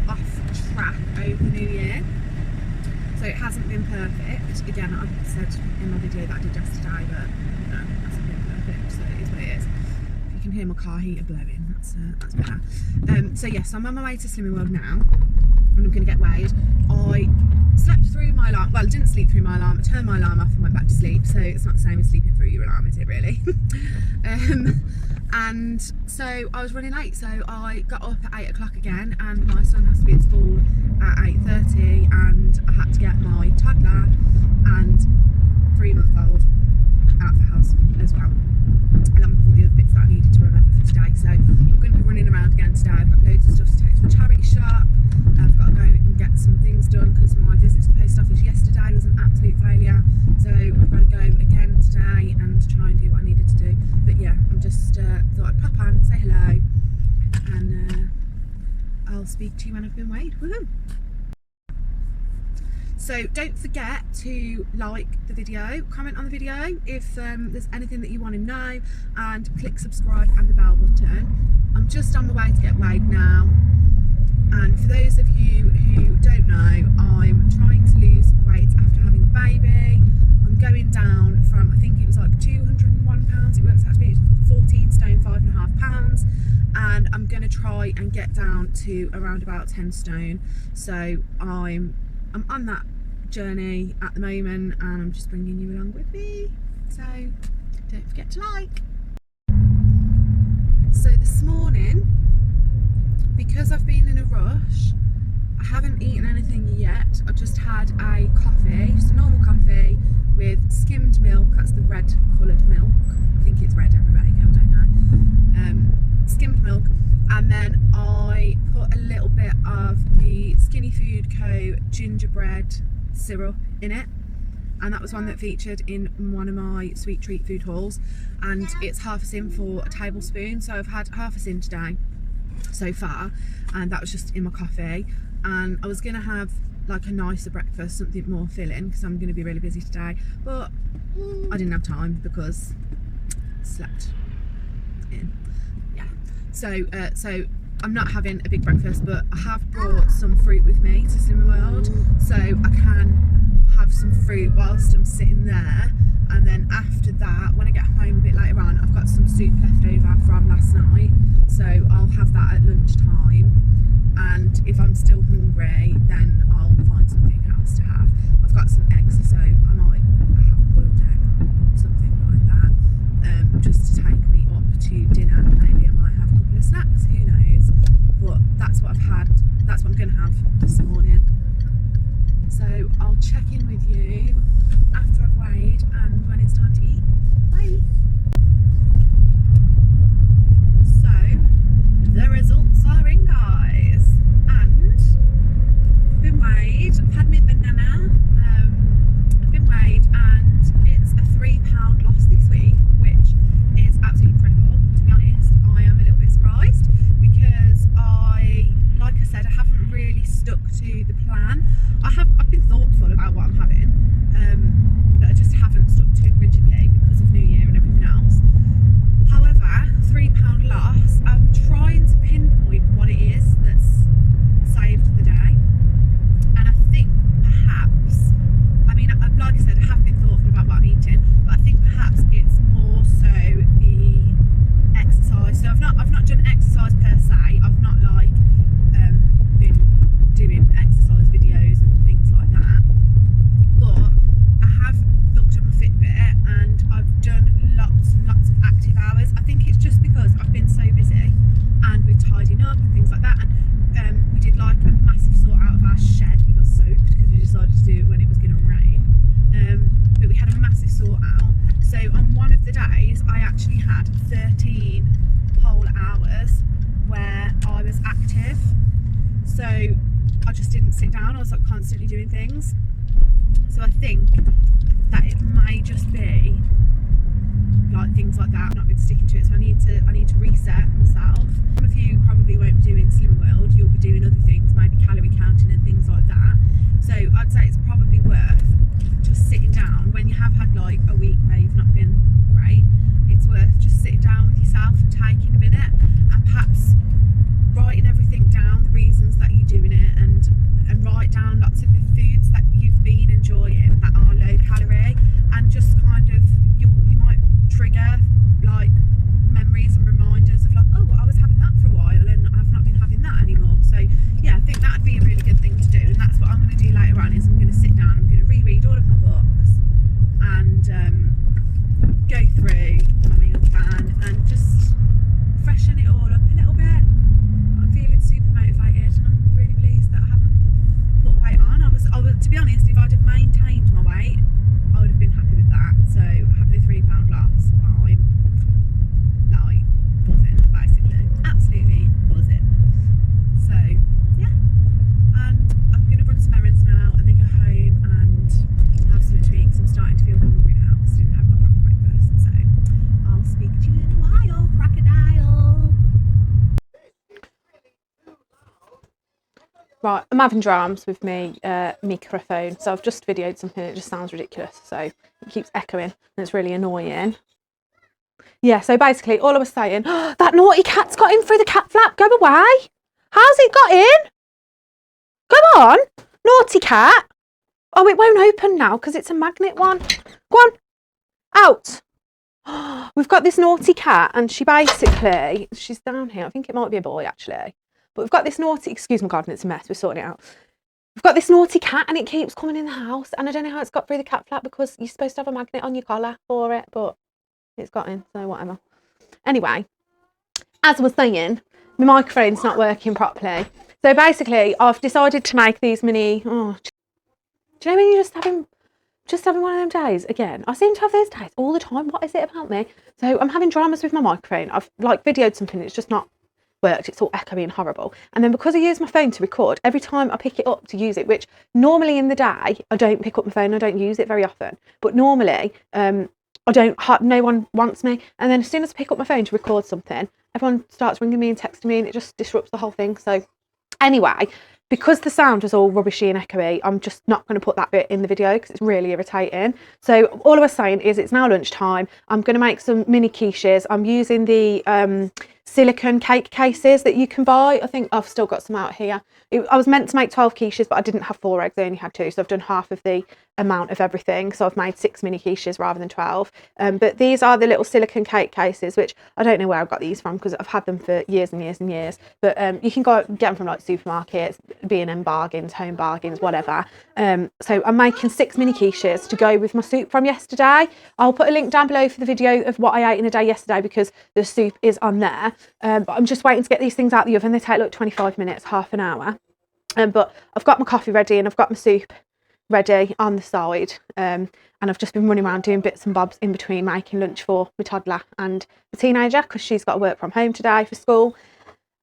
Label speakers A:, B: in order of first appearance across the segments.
A: off track over the new year, so it hasn't been perfect. Again, I said in my video that I did yesterday, but no, it hasn't been perfect, so it is what it is. If you can hear my car heater blowing, that's better. So yes, I'm on my way to Slimming World now, and I'm going to get weighed. I slept through my alarm. Well, I didn't sleep through my alarm. I turned my alarm off and went back to sleep, so it's not the same as sleeping through your alarm, is it really? And so I was running late, so I got up at 8 o'clock again, and my son has to be at school at 8:30, and I had to get my toddler and 3-month-old out of the house as well, along with all the other bits that I needed to remember for today. So I'm going to be running around again today. I've got loads of stuff to take to the charity shop. I've got to go and get some things done because my visit to the post office yesterday was an absolute failure, so I've got to go again today and try and do what I needed to do. But yeah, I'm just thought I'd pop on, say hello, and I'll speak to you when I've been weighed. Woohoo! So don't forget to like the video, comment on the video if there's anything that you want to know, and click subscribe and the bell button. I'm just on my way to get weighed now, and for those of you who don't know, I'm trying to lose weight after having a baby. I'm going down from, I think it was like 201 pounds, it works out to be 14 stone 5.5 pounds, and I'm going to try and get down to around about 10 stone. So I'm on that journey at the moment, and I'm just bringing you along with me, so don't forget to like. So this morning, because I've been in a rush, I haven't eaten anything yet. I just had a coffee, just a normal coffee with skimmed milk. That's the red coloured milk. I think it's red everywhere you go, I don't know. Skimmed milk, and then I put a little bit of the Skinny Food Co gingerbread syrup in it, and that was one that featured in one of my sweet treat food hauls, and it's half a sin for a tablespoon, so I've had half a sin today so far, and that was just in my coffee. And I was gonna have like a nicer breakfast, something more filling, because I'm gonna be really busy today, but I didn't have time because I slept in. Yeah, so I'm not having a big breakfast, but I have brought some fruit with me to Slimming World, so I can have some fruit whilst I'm sitting there. And then after that, when I get home a bit later on, I've got some soup left over from last night, so I'll have that at lunchtime. And if I'm still hungry, then I'll find something else to have. I've got some eggs, so I might have a boiled egg or something like that, just to take me up to dinner. Maybe I might have a couple of snacks, who knows, but that's what I've had, that's what I'm going to have this morning. So I'll check in with you after I've weighed and when it's time to eat. Bye! So the results are in, guys, and I've been weighed. I've had my banana, I've been weighed, and it's a £3 loss this week, which is absolutely incredible. To be honest, I am a little bit surprised because like I said, I haven't really stuck to the plan. I've been thoughtful about what I'm having, but I just haven't stuck to it rigidly because of New Year and everything else. However, £3 loss, I'm trying to pinpoint what it is that's saved the day, and I think perhaps, I mean, like I said, I have been thoughtful about what I'm eating, but I think perhaps it's more so the exercise. So I've not done exercise per se. I've not like been doing exercise videos and things like that, but I have looked at my Fitbit and I've done lots and lots of active hours. I think it's just because I've been so busy and we're tidying up and things like that, and we did like a massive sort out of our shed. We got soaked because we decided to do it when it was going to rain, but we had a massive sort out. So on one of the days I actually had 13 whole hours where I was active, so I just didn't sit down. I was like constantly doing things. So I think that it may just be like things like that. I've not been sticking to it, so I need to reset myself. Some of you probably won't be doing Slimming World. You'll be doing other things, maybe calorie counting and things like that. So I'd say it's probably worth just sitting down when you have had like a week where you've not been great. It's worth just sitting down with yourself and taking a minute and perhaps writing everything down, the reasons that you're doing it, think that'd be a really good thing to do, and that's what I'm going to do later on. Is I'm going to sit down, I'm going to reread all of my books and go through my meal plan and just freshen it all up a little bit. I'm feeling super motivated, and I'm really pleased that I haven't put weight on. I was to be honest, if I'd have maintained my weight, I would have been happy with that. So having a £3 loss, I'm like buzzing, basically, absolutely buzzing. So yeah, and I'm going to run some errands now and then go home and have something to eat, because I'm starting to feel hungry now because I didn't have my proper breakfast. So I'll speak to you in a while, crocodile. Right, I'm having dramas with me microphone, so I've just videoed something that just sounds ridiculous, so it keeps echoing and it's really annoying. Yeah, so basically all I was saying, oh, that naughty cat's got in through the cat flap, go away. How's it got in? Go on, naughty cat. Oh, it won't open now because it's a magnet one. Go on, out. We've got this naughty cat, and she's down here. I think it might be a boy actually. But we've got this naughty, excuse my garden, it's a mess, we're sorting it out. We've got this naughty cat and it keeps coming in the house, and I don't know how it's got through the cat flap because you're supposed to have a magnet on your collar for it, but it's got in, so whatever. Anyway, as I was saying, my microphone's not working properly. So basically, I've decided to make these mini, do you know when you're just having one of them days again? I seem to have those days all the time. What is it about me? So I'm having dramas with my microphone. I've like videoed something, it's just not worked. It's all echoey and horrible. And then because I use my phone to record, every time I pick it up to use it, which normally in the day, I don't pick up my phone, I don't use it very often. But normally, no one wants me. And then as soon as I pick up my phone to record something, everyone starts ringing me and texting me, and it just disrupts the whole thing. So anyway, because the sound was all rubbishy and echoey, I'm just not going to put that bit in the video because it's really irritating. So all I was saying is it's now lunchtime. I'm going to make some mini quiches. I'm using the silicone cake cases that you can buy. I think I've still got some out here. I was meant to make 12 quiches, but I didn't have 4 eggs. I only had 2. So I've done half of the amount of everything. So I've made 6 mini quiches rather than 12. But these are the little silicone cake cases, which I don't know where I got these from because I've had them for years and years and years. But you can go get them from like supermarkets, B&M bargains, home bargains, whatever. So I'm making 6 mini quiches to go with my soup from yesterday. I'll put a link down below for the video of what I ate in a day yesterday because the soup is on there. But I'm just waiting to get these things out the oven. They take like 25 minutes, half an hour. But I've got my coffee ready and I've got my soup ready on the side. And I've just been running around doing bits and bobs in between, making lunch for my toddler and the teenager because she's got to work from home today for school.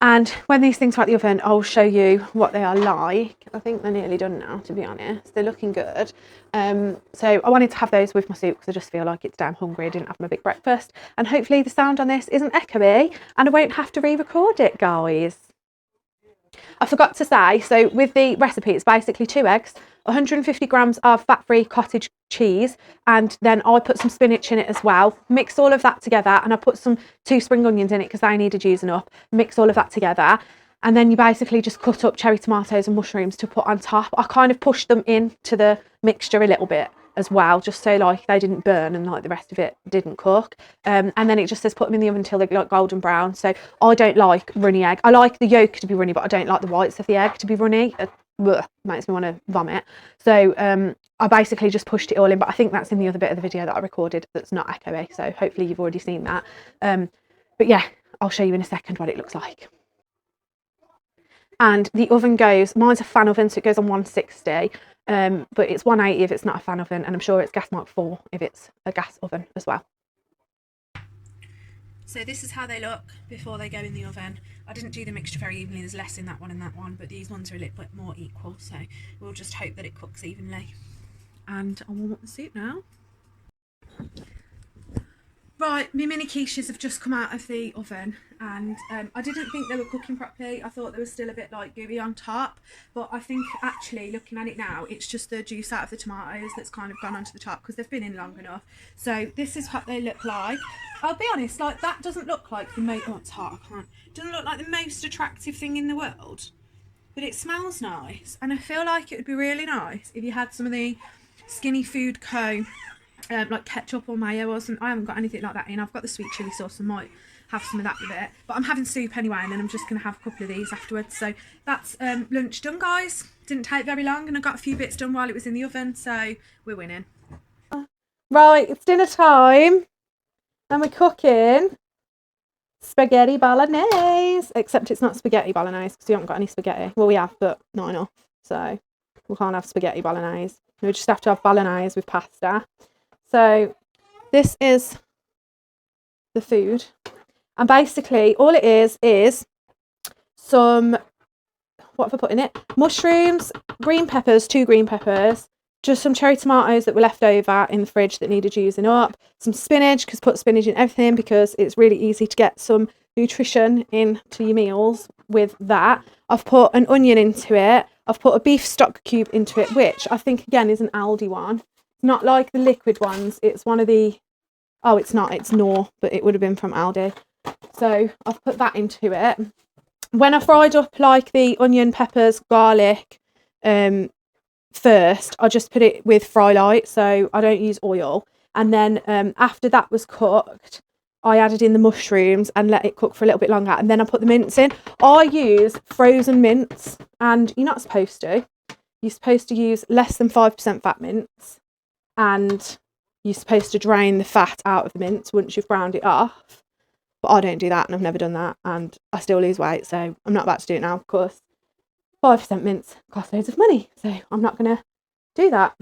A: And when these things are out the oven, I'll show you what they are like. I think they're nearly done now, to be honest. They're looking good. So I wanted to have those with my soup because I just feel like it's damn hungry. I didn't have my big breakfast. And hopefully the sound on this isn't echoey and I won't have to re-record it, guys. I forgot to say, so with the recipe, it's basically 2 eggs, 150 grams of fat-free cottage cheese, and then I put some spinach in it as well. Mix all of that together, and I put some 2 spring onions in it because they needed using up. Mix all of that together, and then you basically just cut up cherry tomatoes and mushrooms to put on top. I kind of pushed them into the mixture a little bit as well, just so like they didn't burn and like the rest of it didn't cook. And then it just says put them in the oven until they're like golden brown. So I don't like runny egg. I like the yolk to be runny, but I don't like the whites of the egg to be runny. Makes me want to vomit. So I basically just pushed it all in, but I think that's in the other bit of the video that I recorded that's not echoey, so hopefully you've already seen that. But yeah, I'll show you in a second what it looks like. And the oven goes, mine's a fan oven, so it goes on 160, but it's 180 if it's not a fan oven, and I'm sure it's gas mark 4 if it's a gas oven as well. So this is how they look before they go in the oven. I didn't do the mixture very evenly, there's less in that one and that one, but these ones are a little bit more equal, so we'll just hope that it cooks evenly. And I'll warm up the soup now. Right, my mini quiches have just come out of the oven, and I didn't think they were cooking properly. I thought they were still a bit like gooey on top, but I think actually looking at it now, it's just the juice out of the tomatoes that's kind of gone onto the top because they've been in long enough. So this is what they look like. I'll be honest, like that doesn't look like the most, oh it's hot, I can't. Doesn't look like the most attractive thing in the world, but it smells nice, and I feel like it would be really nice if you had some of the Skinny Food Co. Like ketchup or mayo or something. I haven't got anything like that in. I've got the sweet chili sauce. I might have some of that with it. But I'm having soup anyway, and then I'm just going to have a couple of these afterwards. So that's lunch done, guys. Didn't take very long, and I got a few bits done while it was in the oven, so we're winning. Right, it's dinner time, and we're cooking spaghetti bolognese, except it's not spaghetti bolognese because we haven't got any spaghetti. Well, we have, but not enough, so we can't have spaghetti bolognese. We just have to have bolognese with pasta. So this is the food, and basically all it is some, what have I put in it? Mushrooms, green peppers, 2 green peppers, just some cherry tomatoes that were left over in the fridge that needed using up, some spinach, because put spinach in everything because it's really easy to get some nutrition into your meals with that. I've put an onion into it. I've put a beef stock cube into it, which I think again is an Aldi one. It's not like the liquid ones. It's one of the, oh, it's not, it's Knorr, but it would have been from Aldi. So I've put that into it. When I fried up like the onion, peppers, garlic, first, I just put it with fry light, so I don't use oil. And then after that was cooked, I added in the mushrooms and let it cook for a little bit longer. And then I put the mince in. I use frozen mince, and you're not supposed to. You're supposed to use less than 5% fat mince, and you're supposed to drain the fat out of the mince once you've ground it off. But I don't do that, and I've never done that, and I still lose weight, so I'm not about to do it now, of course. 5% mince costs loads of money, so I'm not going to do that.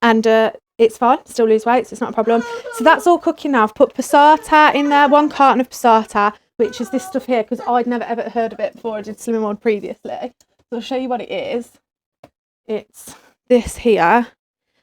A: And it's fine, still lose weight, so it's not a problem. So that's all cooking now. I've put passata in there, 1 carton of passata, which is this stuff here, because I'd never ever heard of it before I did Slim Mod previously. So I'll show you what it is. It's this here,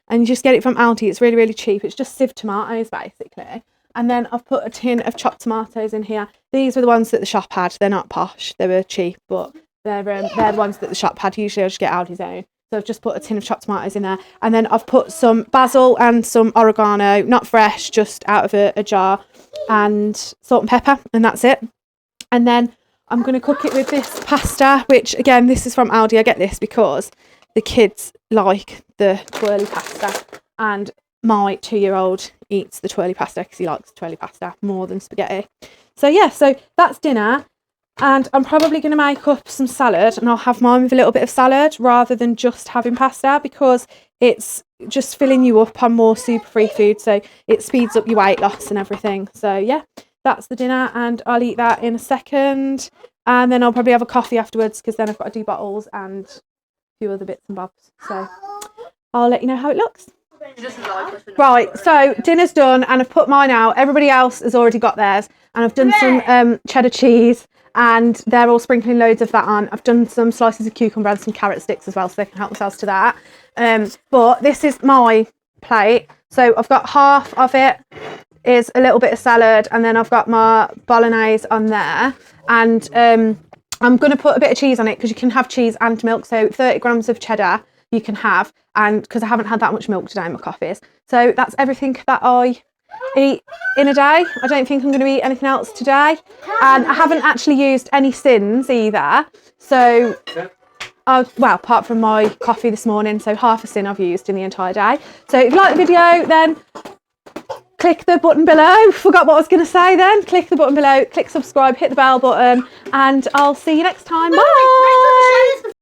A: and you just get it from Aldi. It's really, really cheap. It's just sieved tomatoes, basically. And then I've put a tin of chopped tomatoes in here. These were the ones that the shop had. They're not posh, they were cheap, but they're the ones that the shop had. Usually I just get Aldi's own. So I've just put a tin of chopped tomatoes in there. And then I've put some basil and some oregano, not fresh, just out of a jar, and salt and pepper, and that's it. And then I'm going to cook it with this pasta, which again, this is from Aldi. I get this because the kids like the twirly pasta, and my 2-year-old eats the twirly pasta because he likes twirly pasta more than spaghetti. So yeah, so that's dinner. And I'm probably going to make up some salad, and I'll have mine with a little bit of salad rather than just having pasta, because it's just filling you up on more super-free food, so it speeds up your weight loss and everything. So yeah, that's the dinner, and I'll eat that in a second, and then I'll probably have a coffee afterwards, because then I've got to do bottles and a few other bits and bobs. So I'll let you know how it looks. Right, so dinner's done, and I've put mine out. Everybody else has already got theirs, and I've done some cheddar cheese, and they're all sprinkling loads of that on. I've done some slices of cucumber and some carrot sticks as well, so they can help themselves to that. But this is my plate. So I've got half of it is a little bit of salad, and then I've got my bolognese on there. And I'm going to put a bit of cheese on it, because you can have cheese and milk. So 30 grams of cheddar you can have, and because I haven't had that much milk today in my coffees. So that's everything that I eat in a day. I don't think I'm going to eat anything else today, and I haven't actually used any sins either. So well, apart from my coffee this morning, so half a sin I've used in the entire day. So if you like the video, then click the button below. Forgot what I was going to say then. Click the button below, click subscribe, hit the bell button, and I'll see you next time. Bye.